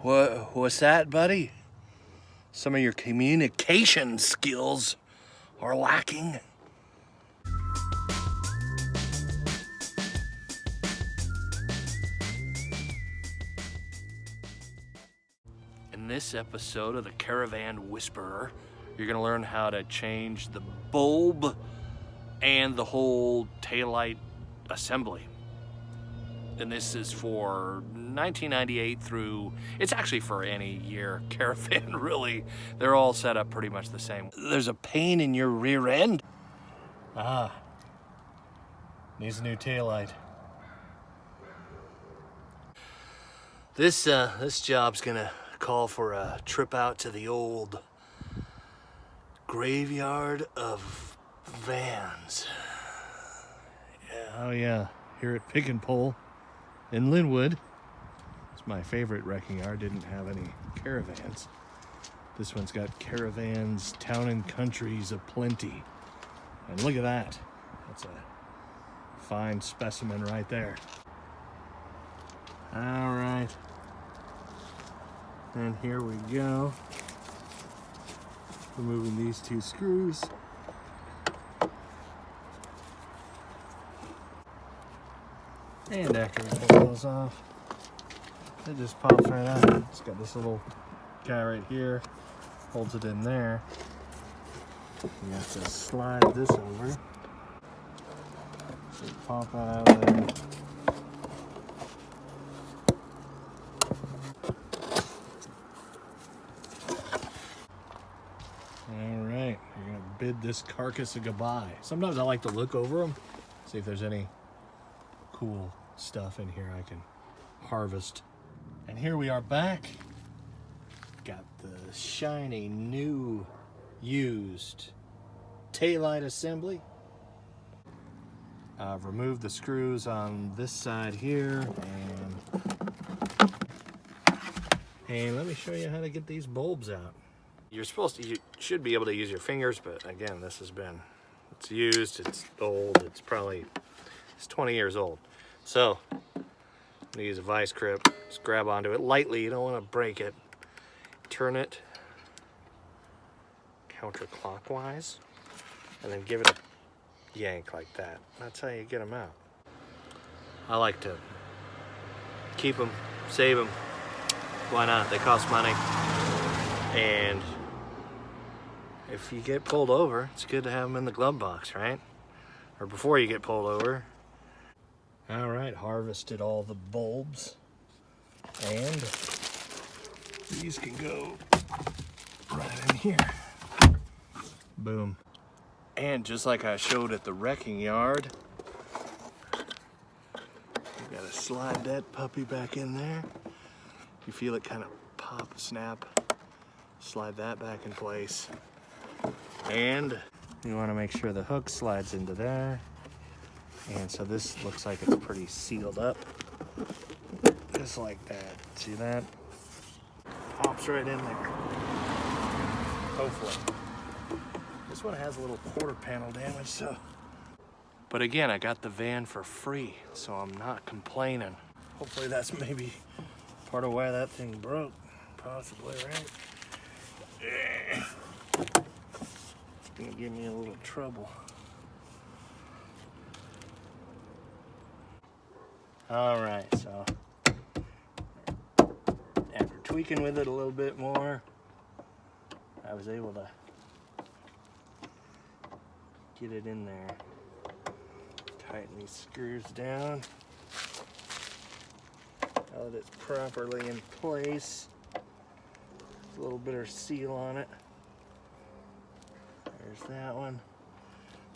What's that, buddy? Some of your communication skills are lacking. In this episode of the Caravan Whisperer, you're gonna learn how to change the bulb and the whole taillight assembly. And this is for 1998 through, it's actually for any year Caravan, really. They're all set up pretty much the same. There's a pain in your rear end. Needs a new taillight. This job's gonna call for a trip out to the old graveyard of vans. Oh yeah, here at Pick and Pull in Linwood. It's my favorite wrecking yard. Didn't have any Caravans. This one's got Caravans, Town and Countries aplenty. And look at that. That's a fine specimen right there. All right. And here we go. Removing these two screws. And after we pull those off, it just pops right out. It's got this little guy right here, holds it in there. You have to slide this over. So pop out of there. All right, you're gonna bid this carcass a goodbye. Sometimes I like to look over them, see if there's any cool stuff in here I can harvest. And here we are back. Got the shiny new used taillight assembly. I've removed the screws on this side here, and let me show you how to get these bulbs out. You should be able to use your fingers, but again, it's used, it's old, it's 20 years old. So, I'm gonna use a vice grip, just grab onto it lightly, you don't wanna break it. Turn it counterclockwise, and then give it a yank like that. That's how you get them out. I like to keep them, save them. Why not? They cost money. And if you get pulled over, it's good to have them in the glove box, right? Or before you get pulled over. All right, harvested all the bulbs, and these can go right in here. Boom. And just like I showed at the wrecking yard, you gotta slide that puppy back in there. You feel it kind of pop, snap, slide that back in place. And you wanna make sure the hook slides into there. And so this looks like it's pretty sealed up. Just like that. See that? Pops right in there. Hopefully. This one has a little quarter panel damage, so. But again, I got the van for free, so I'm not complaining. Hopefully that's maybe part of why that thing broke. Possibly, right? It's gonna give me a little trouble. All right, so after tweaking with it a little bit more, I was able to get it in there. Tighten these screws down. Now that it's properly in place. A little bit of seal on it. There's that one.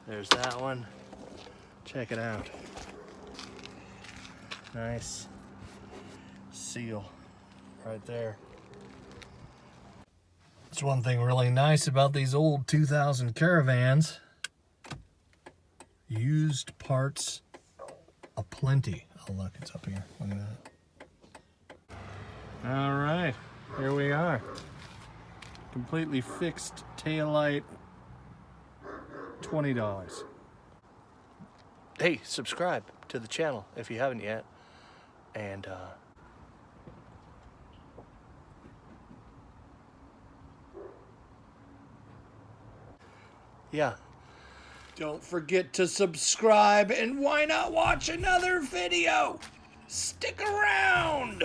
There's that one. Check it out. Nice seal right there. That's one thing really nice about these old 2000 Caravans. Used parts aplenty. Oh look, it's up here. Look at that. All right, here we are. Completely fixed taillight. $20. Hey, subscribe to the channel if you haven't yet. And Yeah. Don't forget to subscribe, and why not watch another video? Stick around!